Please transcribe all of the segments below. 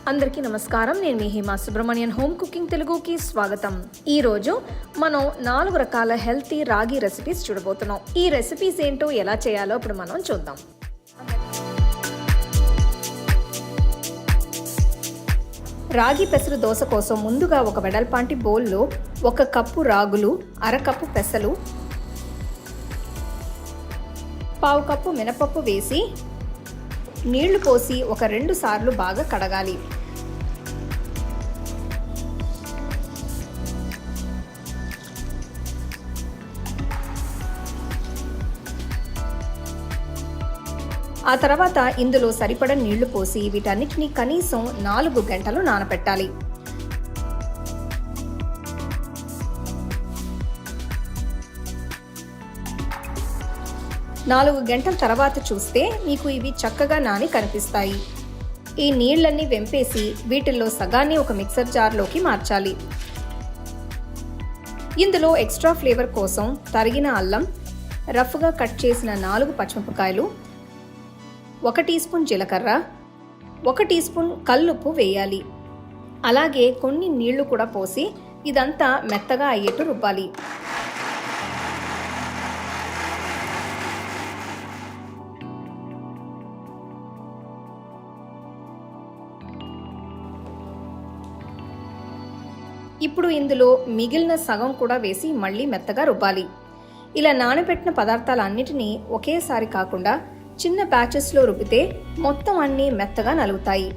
అందరికీ నమస్కారం. నేను మీ హిమా సుబ్రమణియన్. హోమ్ కుకింగ్ తెలుగుకి స్వాగతం. ఈ రోజు మనం 4 రకాల హెల్తీ రాగి రెసిపీస్ చూడబోతున్నాం. ఈ రెసిపీస్ ఏంటో ఎలా చేయాలో ఇప్పుడు మనం చూద్దాం. రాగి పెసరు దోశ కోసం ముందుగా ఒక వెడల్పాంటి బౌల్లో 1 కప్పు రాగులు, 1/2 కప్పు పెసలు, 1/2 కప్పు మినపప్పు వేసి నీళ్లు పోసి ఒక 2 సార్లు బాగా కడగాలి. ఆ తర్వాత ఇందులో సరిపడ నీళ్లు పోసి వీటన్నిటిని కనీసం 4 గంటలు నానబెట్టాలి. నాలుగు గంటల తర్వాత చూస్తే మీకు ఇవి చక్కగా నాని కనిపిస్తాయి. ఈ నీళ్లన్నీ వెంపేసి వీటిల్లో సగాన్ని ఒక మిక్సర్ జార్లోకి మార్చాలి. ఇందులో ఎక్స్ట్రా ఫ్లేవర్ కోసం తరిగిన అల్లం, రఫ్గా కట్ చేసిన 4 పచ్చిమిరపకాయలు, 1 టీ స్పూన్ జీలకర్ర, 1 టీ స్పూన్ కల్లుప్పు వేయాలి. అలాగే కొన్ని నీళ్లు కూడా పోసి ఇదంతా మెత్తగా అయ్యేట్టు రుబ్బాలి. ఇప్పుడు ఇందులో మిగిలిన సగం కూడా వేసి మళ్ళీ మెత్తగా రుబ్బాలి. ఇలా నానబెట్టిన పదార్థాలన్నిటినీ ఒకేసారి కాకుండా చిన్న బ్యాచెస్లో రుబ్బితే మొత్తం అన్నీ మెత్తగా నలుగుతాయి.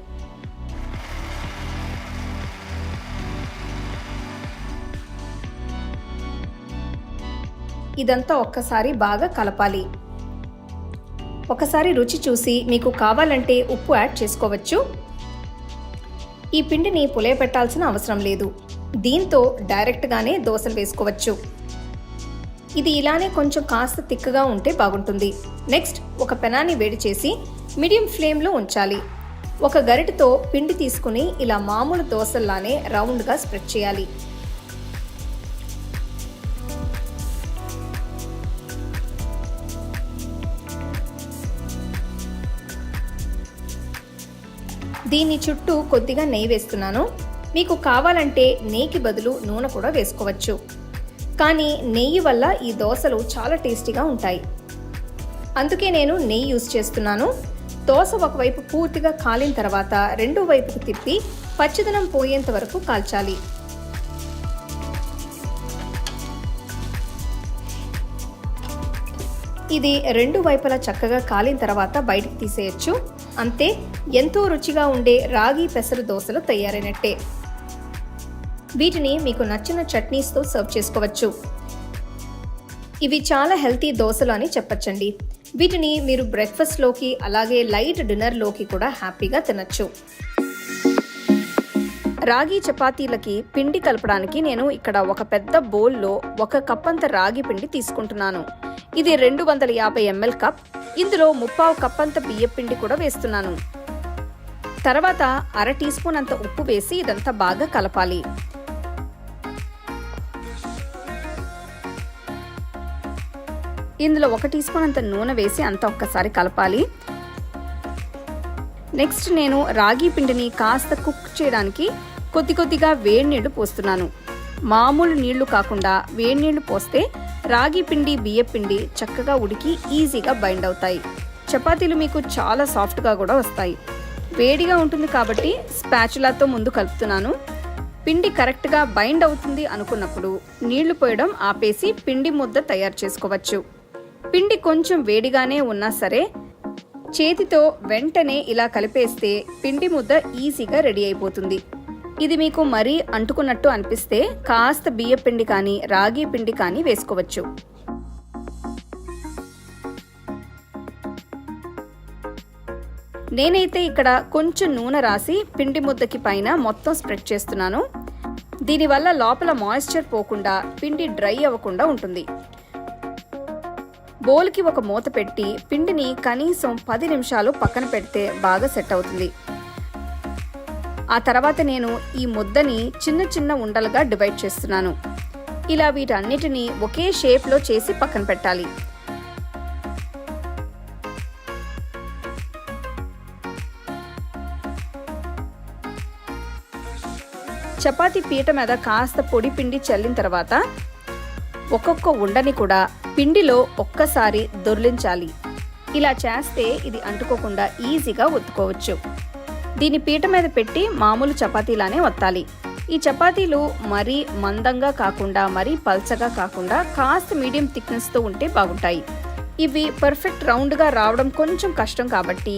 ఇదంతా ఒక్కసారి బాగా కలపాలి. ఒకసారి రుచి చూసి మీకు కావాలంటే ఉప్పు యాడ్ చేసుకోవచ్చు. ఈ పిండిని పులియబెట్టాల్సిన అవసరం లేదు. దీంతో డైరెక్ట్గానే దోశలు వేసుకోవచ్చు. ఇది ఇలానే కొంచెం కాస్త తిక్కగా ఉంటే బాగుంటుంది. నెక్స్ట్ ఒక పెనాన్ని వేడి చేసి మీడియం ఫ్లేమ్లో ఉంచాలి. ఒక గరిటెతో పిండి తీసుకుని ఇలా మామూలు దోశల్లానే రౌండ్గా స్ప్రెడ్ చేయాలి. దీని చుట్టూ కొద్దిగా నెయ్యి వేస్తున్నాను. మీకు కావాలంటే నెయ్యికి బదులు నూనె కూడా వేసుకోవచ్చు. కానీ నెయ్యి వల్ల ఈ దోశలు చాలా టేస్టీగా ఉంటాయి. అందుకే నేను నెయ్యి యూజ్ చేస్తున్నాను. దోశ ఒకవైపు పూర్తిగా కాలిన తర్వాత రెండో వైపుకు తిప్పి పచ్చిదనం పోయేంత వరకు కాల్చాలి. ఇది 2 వైపులా చక్కగా కాలిన తర్వాత బయటికి తీసేయచ్చు. అంతే, ఎంతో రుచిగా ఉండే రాగి పెసరు దోశలు తయారైనట్టే. వీటిని మీకు నచ్చిన చట్నీస్తో సర్వ్ చేసుకోవచ్చు. ఇవి చాలా హెల్తీ దోశలు అని చెప్పచ్చండి. వీటిని మీరు బ్రేక్ఫాస్ట్లోకి అలాగే లైట్ డిన్నర్లోకి కూడా హ్యాపీగా తినచ్చు. రాగి చపాతీలకి పిండి కలపడానికి నేను ఇక్కడ ఒక పెద్ద బౌల్లో 1 కప్ అంత రాగి పిండి తీసుకుంటున్నాను. ఇది 250 ml కప్. ఇందులో 3/4 కప్ అంత బియ్యం పిండి కూడా వేస్తున్నాను. తర్వాత 1/2 టీ స్పూన్ అంత ఉప్పు వేసి ఇదంతా బాగా కలపాలి. ఇందులో 1 టీ స్పూన్ అంత నూనె వేసి అంతా ఒక్కసారి కలపాలి. నెక్స్ట్ నేను రాగి పిండిని కాస్త కుక్ చేయడానికి కొద్దిగా వేడి నీళ్లు పోస్తున్నాను. మామూలు నీళ్లు కాకుండా వేడి నీళ్లు పోస్తే రాగి పిండి బియ్యం పిండి చక్కగా ఉడికి ఈజీగా బైండ్ అవుతాయి. చపాతీలు మీకు చాలా సాఫ్ట్గా కూడా వస్తాయి. వేడిగా ఉంటుంది కాబట్టి స్పాచులాతో ముందు కలుపుతున్నాను. పిండి కరెక్ట్గా బైండ్ అవుతుంది అనుకున్నప్పుడు నీళ్లు పోయడం ఆపేసి పిండి ముద్ద తయారు చేసుకోవచ్చు. పిండి కొంచెం వేడిగానే ఉన్నా సరే చేతితో వెంటనే ఇలా కలిపేస్తే పిండి ముద్ద ఈజీగా రెడీ అయిపోతుంది. ఇది మీకు మరీ అంటుకున్నట్టు అనిపిస్తే కాస్త బియ్యం పిండి కానీ రాగి పిండి కానీ వేసుకోవచ్చు. నేనైతే ఇక్కడ కొంచెం నూనె రాసి పిండి ముద్దకి పైన మొత్తం స్ప్రెడ్ చేస్తున్నాను. దీనివల్ల లోపల మాయిశ్చర్ పోకుండా పిండి డ్రై అవ్వకుండా ఉంటుంది. బౌల్కి ఒక మూత పెట్టి పిండిని కనీసం 10 నిమిషాలు పక్కన పెడితే బాగా సెట్ అవుతుంది. ఆ తర్వాత నేను ఈ ముద్దని చిన్న ఉండలుగా డివైడ్ చేస్తున్నాను. ఇలా వీటన్నిటిని ఒకే షేప్లో చేసి పక్కన పెట్టాలి. చపాతీ పీట మీద కాస్త పొడి పిండి చల్లిన తర్వాత ఒక్కొక్క ఉండని కూడా పిండిలో ఒక్కసారి దొర్లించాలి. ఇలా చేస్తే ఇది అంటుకోకుండా ఈజీగా ఒత్తుకోవచ్చు. దీని పీట మీద పెట్టి మామూలు చపాతీలానే ఒత్తాలి. ఈ చపాతీలు మరీ మందంగా కాకుండా మరీ పల్చగా కాకుండా కాస్త మీడియం థిక్నెస్తో ఉంటే బాగుంటాయి. ఇవి పర్ఫెక్ట్ రౌండ్గా రావడం కొంచెం కష్టం కాబట్టి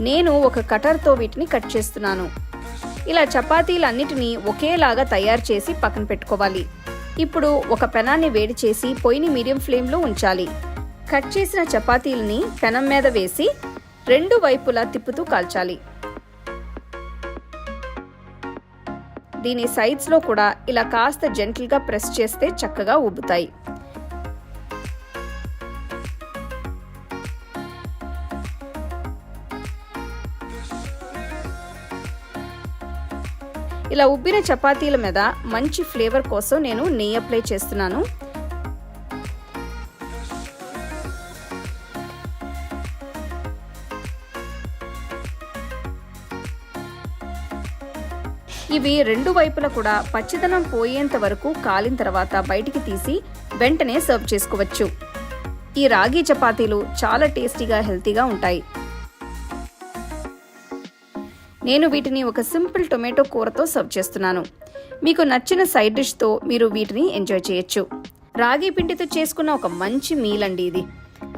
నేను ఒక కటర్తో వీటిని కట్ చేస్తున్నాను. ఇలా చపాతీలన్నిటినీ ఒకేలాగా తయారు చేసి పక్కన పెట్టుకోవాలి. ఇప్పుడు ఒక పెనాన్ని వేడి చేసి పొయ్యిని మీడియం ఫ్లేమ్లో ఉంచాలి. కట్ చేసిన చపాతీలని పెనం మీద వేసి 2 వైపులా తిప్పుతూ కాల్చాలి. దీని సైడ్స్లో కూడా ఇలా కాస్త జెంటిల్గా ప్రెస్ చేస్తే చక్కగా ఉబ్బుతాయి. ఇలా ఉబ్బిన చపాతీల మీద మంచి ఫ్లేవర్ కోసం నేను నెయ్యి అప్లై చేస్తున్నాను. ఇవి 2 వైపులా కూడా పచ్చిదనం పోయేంత వరకు కాలిన తర్వాత బయటికి తీసి వెంటనే సర్వ్ చేసుకోవచ్చు. ఈ రాగి చపాతీలు చాలా టేస్టీగా హెల్తీగా ఉంటాయి. నేను వీటిని ఒక సింపుల్ టొమాటో కూరతో సర్వ్ చేస్తున్నాను. మీకు నచ్చిన సైడ్ డిష్తో మీరు వీటిని ఎంజాయ్ చేయొచ్చు. రాగి పిండితో చేసుకున్న ఒక మంచి మీల్ అండి ఇది.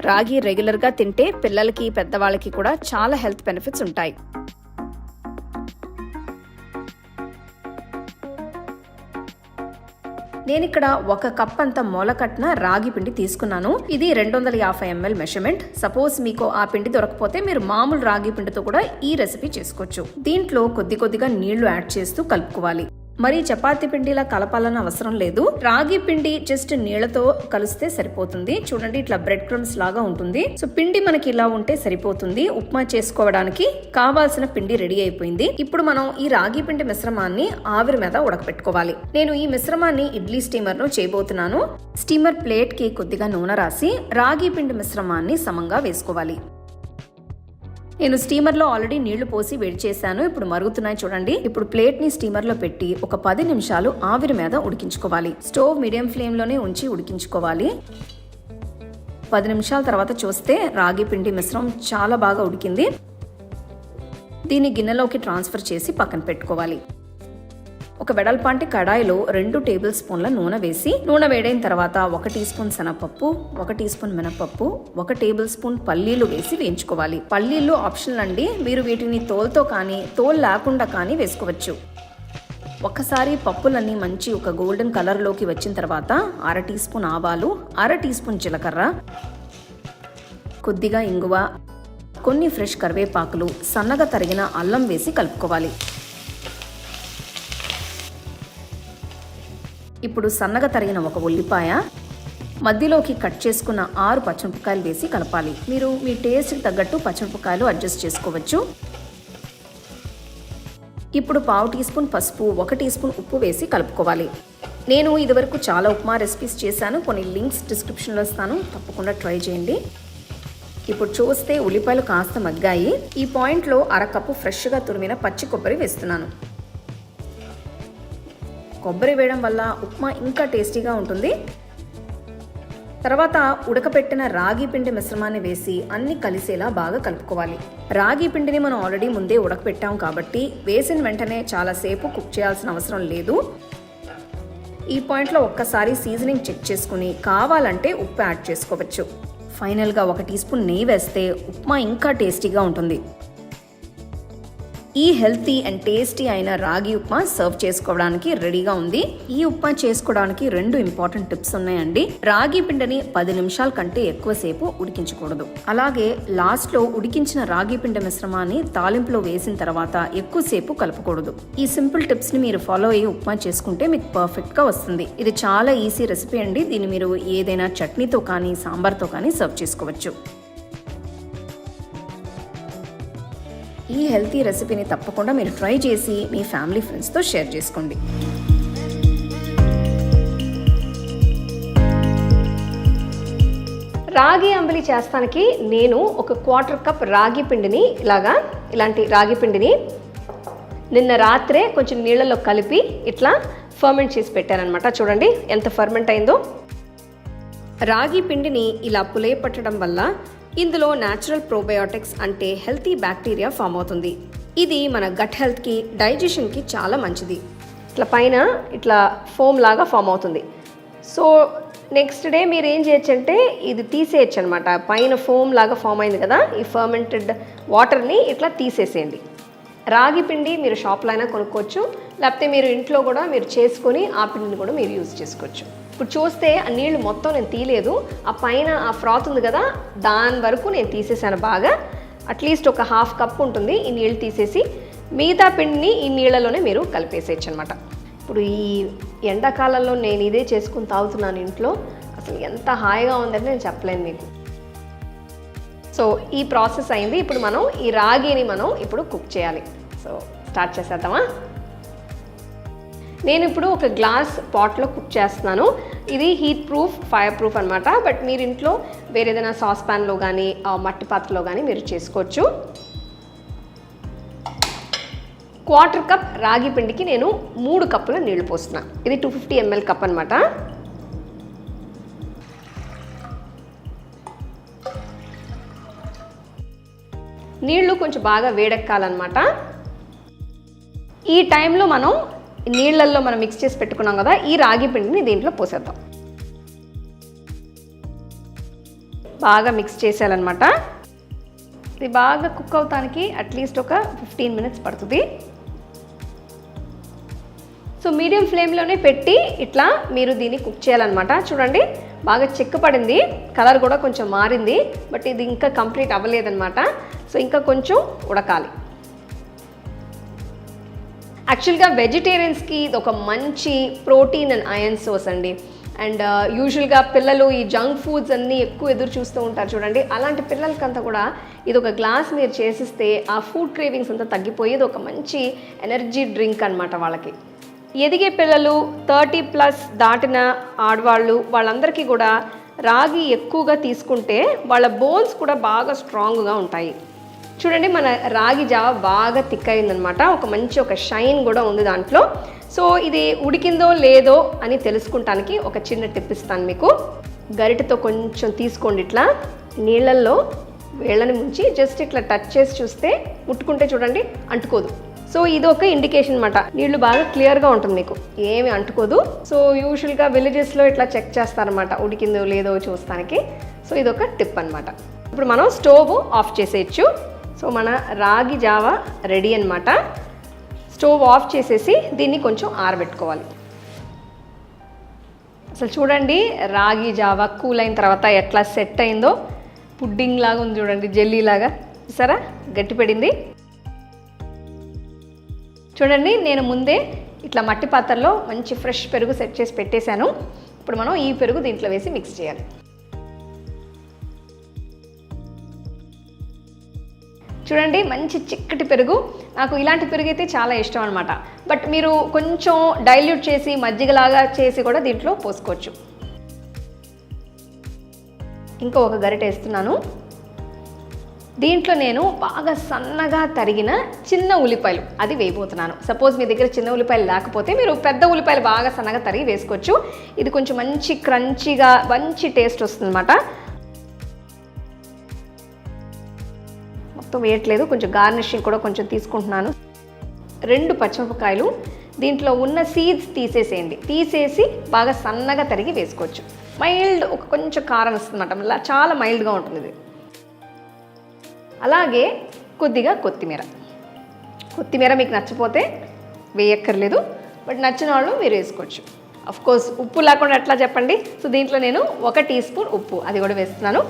రాగి రెగ్యులర్గా తింటే పిల్లలకి పెద్దవాళ్ళకి కూడా చాలా హెల్త్ బెనిఫిట్స్ ఉంటాయి. నేను ఇక్కడ 1 కప్ అంత మొలకట్టిన రాగి పిండి తీసుకున్నాను. ఇది 250 ml మెజర్మెంట్. సపోజ్ మీకు ఆ పిండి దొరకకపోతే మీరు మామూలు రాగి పిండితో కూడా ఈ రెసిపీ చేసుకోవచ్చు. దీంట్లో కొద్దిగా నీళ్లు యాడ్ చేస్తూ కలుపుకోవాలి. మరి చపాతీ పిండిలా కలపాలని అవసరం లేదు. రాగి పిండి జస్ట్ నీళ్లతో కలిస్తే సరిపోతుంది. చూడండి, ఇట్లా బ్రెడ్ క్రమ్స్ లాగా ఉంటుంది. సో పిండి మనకి ఇలా ఉంటే సరిపోతుంది. ఉప్మా చేసుకోవడానికి కావాల్సిన పిండి రెడీ అయిపోయింది. ఇప్పుడు మనం ఈ రాగి పిండి మిశ్రమాన్ని ఆవిరి మీద ఉడకపెట్టుకోవాలి. నేను ఈ మిశ్రమాన్ని ఇడ్లీ స్టీమర్ లో చేయబోతున్నాను. స్టీమర్ ప్లేట్ కి కొద్దిగా నూనె రాసి రాగి పిండి మిశ్రమాన్ని సమంగా వేసుకోవాలి. నేను స్టీమర్లో ఆల్రెడీ నీళ్లు పోసి వేడి చేశాను. ఇప్పుడు మరుగుతున్నాయి చూడండి. ఇప్పుడు ప్లేట్ ని స్టీమర్ లో పెట్టి ఒక 10 నిమిషాలు ఆవిరి మీద ఉడికించుకోవాలి. స్టవ్ మీడియం ఫ్లేమ్ లోనే ఉంచి ఉడికించుకోవాలి. 10 నిమిషాల తర్వాత చూస్తే రాగి పిండి మిశ్రమం చాలా బాగా ఉడికింది. దీన్ని గిన్నెలోకి ట్రాన్స్ఫర్ చేసి పక్కన పెట్టుకోవాలి. ఒక వెడల్పాంటి కడాయిలో 2 టేబుల్ స్పూన్ల నూనె వేసి నూనె వేడైన తర్వాత 1 టీ స్పూన్ శనగపప్పు, 1 టీ స్పూన్ మినపప్పు, 1 టేబుల్ స్పూన్ పల్లీలు వేసి వేయించుకోవాలి. పల్లీలు ఆప్షనల్ అండి. మీరు వీటిని తోలుతో కానీ తోలు లేకుండా కానీ వేసుకోవచ్చు. ఒక్కసారి పప్పులన్నీ మంచి ఒక గోల్డెన్ కలర్లోకి వచ్చిన తర్వాత 1/2 టీ స్పూన్ ఆవాలు, 1/2 టీ స్పూన్ జీలకర్ర, కొద్దిగా ఇంగువ, కొన్ని ఫ్రెష్ కరివేపాకులు, సన్నగా తరిగిన అల్లం వేసి కలుపుకోవాలి. ఇప్పుడు సన్నగా తరిగిన 1 ఉల్లిపాయ, మధ్యలోకి కట్ చేసుకున్న 6 పచ్చిమిరపకాయలు వేసి కలపాలి. మీరు మీ టేస్ట్కి తగ్గట్టు పచ్చిమిరపకాయలు అడ్జస్ట్ చేసుకోవచ్చు. ఇప్పుడు 1/2 టీ స్పూన్ పసుపు, 1 టీ స్పూన్ ఉప్పు వేసి కలుపుకోవాలి. నేను ఇదివరకు చాలా ఉప్మా రెసిపీస్ చేశాను. కొన్ని లింక్స్ డిస్క్రిప్షన్లో ఇస్తాను, తప్పకుండా ట్రై చేయండి. ఇప్పుడు చూస్తే ఉల్లిపాయలు కాస్త మగ్గాయి. ఈ పాయింట్లో 1/2 కప్పు ఫ్రెష్గా తురిమిన పచ్చి కొబ్బరి వేస్తున్నాను. కొబ్బరి వేయడం వల్ల ఉప్మా ఇంకా టేస్టీగా ఉంటుంది. తర్వాత ఉడకపెట్టిన రాగి పిండి మిశ్రమాన్ని వేసి అన్ని కలిసేలా బాగా కలుపుకోవాలి. రాగి పిండిని మనం ఆల్రెడీ ముందే ఉడకపెట్టాం కాబట్టి వేసిన వెంటనే చాలాసేపు కుక్ చేయాల్సిన అవసరం లేదు. ఈ పాయింట్లో ఒక్కసారి సీజనింగ్ చెక్ చేసుకుని కావాలంటే ఉప్పు యాడ్ చేసుకోవచ్చు. ఫైనల్గా 1 టీ స్పూన్ నెయ్యి వేస్తే ఉప్మా ఇంకా టేస్టీగా ఉంటుంది. ఈ హెల్తీ అండ్ టేస్టీ అయిన రాగి ఉప్మా సర్వ్ చేసుకోవడానికి రెడీగా ఉంది. ఈ ఉప్మా చేసుకోవడానికి 2 ఇంపార్టెంట్ టిప్స్ ఉన్నాయండి. రాగి పిండిని 10 నిమిషాల కంటే ఎక్కువసేపు ఉడికించకూడదు. అలాగే లాస్ట్ లో ఉడికించిన రాగి పిండి మిశ్రమాన్ని తాలింపులో వేసిన తర్వాత ఎక్కువసేపు కలపకూడదు. ఈ సింపుల్ టిప్స్ ని మీరు ఫాలో అయ్యి ఉప్మా చేసుకుంటే మీకు పర్ఫెక్ట్ గా వస్తుంది. ఇది చాలా ఈజీ రెసిపీ అండి. దీన్ని మీరు ఏదైనా చట్నీతో కానీ సాంబార్తో కానీ సర్వ్ చేసుకోవచ్చు. ఈ హెల్తీ రెసిపీని తప్పకుండా మీరు ట్రై చేసి మీ ఫ్యామిలీ ఫ్రెండ్స్తో షేర్ చేసుకోండి. రాగి అంబలి చేస్తానికి నేను ఒక 1/4 కప్ రాగి పిండిని ఇలాంటి రాగి పిండిని నిన్న రాత్రే కొంచెం నీళ్ళలో కలిపి ఇట్లా ఫర్మెంట్ చేసి పెట్టానమాట. చూడండి ఎంత ఫర్మెంట్ అయిందో. రాగి పిండిని ఇలా పులియపట్టడం వల్ల ఇందులో న్యాచురల్ ప్రోబయోటిక్స్ అంటే హెల్తీ బ్యాక్టీరియా ఫామ్ అవుతుంది. ఇది మన గట్ హెల్త్కి, డైజెషన్కి చాలా మంచిది. ఇట్లా పైన ఇట్లా ఫోమ్ లాగా ఫామ్ అవుతుంది. సో నెక్స్ట్ డే మీరు ఏం చేయొచ్చు అంటే ఇది తీసేయచ్చు అనమాట. పైన ఫోమ్ లాగా ఫామ్ అయింది కదా, ఈ ఫర్మెంటెడ్ వాటర్ని ఇట్లా తీసేసేయండి. రాగి పిండి మీరు షాప్లో అయినా కొనుక్కోవచ్చు, లేకపోతే మీరు ఇంట్లో కూడా మీరు చేసుకొని ఆ పిండిని కూడా మీరు యూజ్ చేసుకోవచ్చు. ఇప్పుడు చూస్తే ఆ నీళ్లు మొత్తం నేను తీయలేదు, ఆ పైన ఆ ఫ్రాత్ ఉంది కదా దాని వరకు నేను తీసేసాను బాగా. అట్లీస్ట్ ఒక హాఫ్ కప్ ఉంటుంది. ఈ నీళ్ళు తీసేసి మిగతా పిండిని ఈ నీళ్ళలోనే మీరు కలిపేసేయచ్చు అనమాట. ఇప్పుడు ఈ ఎండాకాలంలో నేను ఇదే చేసుకుని తాగుతున్నాను ఇంట్లో. అసలు ఎంత హాయిగా ఉందంటే నేను చెప్పలేను మీకు. సో ఈ ప్రాసెస్ అయింది. ఇప్పుడు మనం ఈ రాగిని మనం ఇప్పుడు కుక్ చేయాలి. సో స్టార్ట్ చేసేద్దామా? నేను ఇప్పుడు ఒక గ్లాస్ పాట్లో కుక్ చేస్తున్నాను. ఇది హీట్ ప్రూఫ్, ఫైర్ ప్రూఫ్ అనమాట. బట్ మీరు ఇంట్లో వేరే ఏదైనా సాస్ ప్యాన్లో కానీ మట్టి పాత్రలో కానీ మీరు చేసుకోవచ్చు. 1/4 కప్ రాగి పిండికి నేను 3 కప్పుల నీళ్లు పోస్తున్నా. ఇది 250 ml కప్ అనమాట. నీళ్లు కొంచెం బాగా వేడెక్కాలన్నమాట. ఈ టైంలో మనం నీళ్ళల్లో మనం మిక్స్ చేసి పెట్టుకున్నాం కదా, ఈ రాగి పిండిని దీంట్లో పోసేద్దాం. బాగా మిక్స్ చేసేయాలన్నమాట. ఇది బాగా కుక్ అవటానికి అట్లీస్ట్ ఒక 15 minutes పడుతుంది. సో మీడియం ఫ్లేమ్లోనే పెట్టి ఇట్లా మీరు దీన్ని కుక్ చేయాలన్నమాట. చూడండి బాగా చిక్కపడింది, కలర్ కూడా కొంచెం మారింది. బట్ ఇది ఇంకా కంప్లీట్ అవ్వలేదన్నమాట. సో ఇంకా కొంచెం ఉడకాలి. యాక్చువల్గా వెజిటేరియన్స్కి ఇది ఒక మంచి ప్రోటీన్ అండ్ ఐరన్ సోర్స్ అండి. అండ్ యూజువల్గా పిల్లలు ఈ జంక్ ఫుడ్స్ అన్నీ ఎక్కువ ఎదురు చూస్తూ ఉంటారు చూడండి. అలాంటి పిల్లలకంతా కూడా ఇది ఒక గ్లాస్ మీరు చేసిస్తే ఆ ఫుడ్ క్రేవింగ్స్ అంతా తగ్గిపోయి ఇది ఒక మంచి ఎనర్జీ డ్రింక్ అనమాట వాళ్ళకి. ఎదిగే పిల్లలు, 30+ దాటిన ఆడవాళ్ళు, వాళ్ళందరికీ కూడా రాగి ఎక్కువగా తీసుకుంటే వాళ్ళ బోన్స్ కూడా బాగా స్ట్రాంగ్గా ఉంటాయి. చూడండి మన రాగి జావ బాగా థిక్ అయిందనమాట. ఒక మంచి ఒక షైన్ కూడా ఉంది దాంట్లో. సో ఇది ఉడికిందో లేదో అని తెలుసుకుంటానికి ఒక చిన్న టిప్ ఇస్తాను మీకు. గరిటెతో కొంచెం తీసుకోండి, ఇట్లా నీళ్ళల్లో వేళ్ళని ముంచి జస్ట్ ఇట్లా టచ్ చేసి చూస్తే ముట్టుకుంటే చూడండి అంటుకోదు. సో ఇది ఒక ఇండికేషన్ అనమాట. నీళ్లు బాగా క్లియర్గా ఉంటుంది, మీకు ఏమి అంటుకోదు. సో యూజువల్గా విలేజెస్లో ఇట్లా చెక్ చేస్తారనమాట ఉడికిందో లేదో చూస్తానికి. సో ఇది ఒక టిప్ అనమాట. ఇప్పుడు మనం స్టవ్ ఆఫ్ చేసేయచ్చు. సో మన రాగి జావ రెడీ అనమాట. స్టవ్ ఆఫ్ చేసేసి దీన్ని కొంచెం ఆరబెట్టుకోవాలి. అసలు చూడండి రాగి జావ కూల్ అయిన తర్వాత ఎట్లా సెట్ అయిందో. పుడ్డింగ్ లాగా ఉంది చూడండి, జెల్లీ లాగా. చూసారా గట్టిపడింది. చూడండి నేను ముందే ఇట్లా మట్టి పాత్రలో మంచి ఫ్రెష్ పెరుగు సెట్ చేసి పెట్టేశాను. ఇప్పుడు మనం ఈ పెరుగు దీంట్లో వేసి మిక్స్ చేయాలి. చూడండి మంచి చిక్కటి పెరుగు. నాకు ఇలాంటి పెరుగు అయితే చాలా ఇష్టం అనమాట. బట్ మీరు కొంచెం డైల్యూట్ చేసి మజ్జిగలాగా చేసి కూడా దీంట్లో పోసుకోవచ్చు. ఇంకా ఒక గరిటె వేస్తున్నాను. దీంట్లో నేను బాగా సన్నగా తరిగిన చిన్న ఉల్లిపాయలు అది వేయబోతున్నాను. సపోజ్ మీ దగ్గర చిన్న ఉల్లిపాయలు లేకపోతే మీరు పెద్ద ఉల్లిపాయలు బాగా సన్నగా తరిగి వేసుకోవచ్చు. ఇది కొంచెం మంచి క్రంచీగా మంచి టేస్ట్ వస్తుందన్నమాట. మొత్తం వేయట్లేదు, కొంచెం గార్నిషింగ్ కూడా కొంచెం తీసుకుంటున్నాను. 2 పచ్చిమిరపకాయలు దీంట్లో ఉన్న సీడ్స్ తీసేసేయండి. తీసేసి బాగా సన్నగా తరిగి వేసుకోవచ్చు. మైల్డ్ ఒక కొంచెం కారం వస్తుందన్నమాట, చాలా మైల్డ్గా ఉంటుంది ఇది. అలాగే కొద్దిగా కొత్తిమీర. కొత్తిమీర మీకు నచ్చపోతే వేయక్కర్లేదు, బట్ నచ్చిన వాళ్ళు మీరు వేసుకోవచ్చు. కోర్స్ ఉప్పు లేకుండా ఎట్లా చెప్పండి. సో దీంట్లో నేను 1 టీ స్పూన్ ఉప్పు అది కూడా వేస్తున్నాను.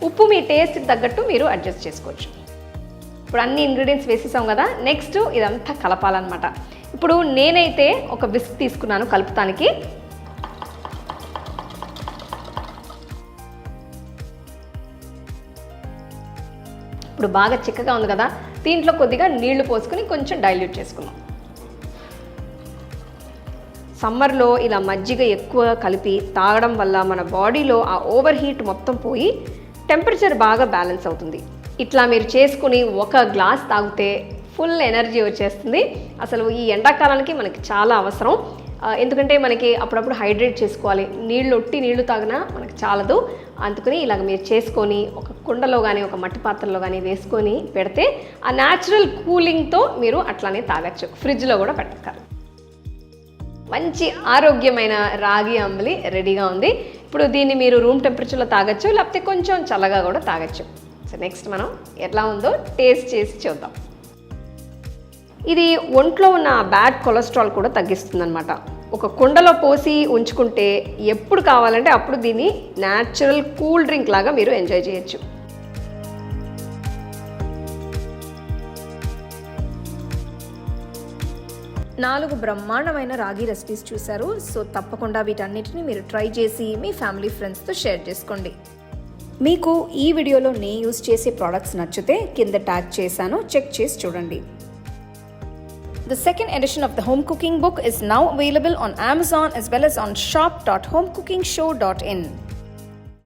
ఉప్పు మీ టేస్ట్కి తగ్గట్టు మీరు అడ్జస్ట్ చేసుకోవచ్చు. ఇప్పుడు అన్ని ఇంగ్రీడియంట్స్ వేసేసాం కదా, నెక్స్ట్ ఇదంతా కలపాలన్నమాట. ఇప్పుడు నేనైతే ఒక విస్క్ తీసుకున్నాను కలుపుతానికి. ఇప్పుడు బాగా చిక్కగా ఉంది కదా, దీంట్లో కొద్దిగా నీళ్లు పోసుకొని కొంచెం డైల్యూట్ చేసుకున్నాం. సమ్మర్లో ఇలా మజ్జిగ ఎక్కువ కలిపి తాగడం వల్ల మన బాడీలో ఆ ఓవర్ హీట్ మొత్తం పోయి టెంపరేచర్ బాగా బ్యాలెన్స్ అవుతుంది. ఇట్లా మీరు చేసుకుని 1 గ్లాస్ తాగితే ఫుల్ ఎనర్జీ వచ్చేస్తుంది. అసలు ఈ ఎండాకాలానికి మనకి చాలా అవసరం. ఎందుకంటే మనకి అప్పుడప్పుడు హైడ్రేట్ చేసుకోవాలి, ఒట్టి నీళ్లు తాగినా మనకి చాలదు. అందుకని ఇలాగ మీరు చేసుకొని ఒక కుండలో కానీ ఒక మట్టి పాత్రలో కానీ వేసుకొని పెడితే ఆ న్యాచురల్ కూలింగ్తో మీరు అట్లానే తాగొచ్చు, ఫ్రిడ్జ్లో కూడా పెట్టక్కర్లేదు. మంచి ఆరోగ్యమైన రాగి అంబలి రెడీగా ఉంది. ఇప్పుడు దీన్ని మీరు రూమ్ టెంపరేచర్లో తాగొచ్చు, లేకపోతే కొంచెం చల్లగా కూడా తాగొచ్చు. సో నెక్స్ట్ మనం ఎట్లా ఉందో టేస్ట్ చేసి చూద్దాం. ఇది ఒంట్లో ఉన్న బ్యాడ్ కొలెస్ట్రాల్ కూడా తగ్గిస్తుంది అనమాట. ఒక కుండలో పోసి ఉంచుకుంటే ఎప్పుడు కావాలంటే అప్పుడు దీన్ని న్యాచురల్ కూల్ డ్రింక్ లాగా మీరు ఎంజాయ్ చేయొచ్చు. నాలుగు బ్రహ్మాండమైన రాగి రెసిపీస్ చూశారు. సో తప్పకుండా వీటన్నిటిని మీరు ట్రై చేసి మీ ఫ్యామిలీ ఫ్రెండ్స్తో షేర్ చేసుకోండి. మీకు ఈ వీడియోలో నేను యూజ్ చేసే ప్రోడక్ట్స్ నచ్చితే కింద ట్యాగ్ చేశాను, చెక్ చేసి చూడండి. The second edition of the Home Cooking book is now available on Amazon as well as on shop.homecookingshow.in.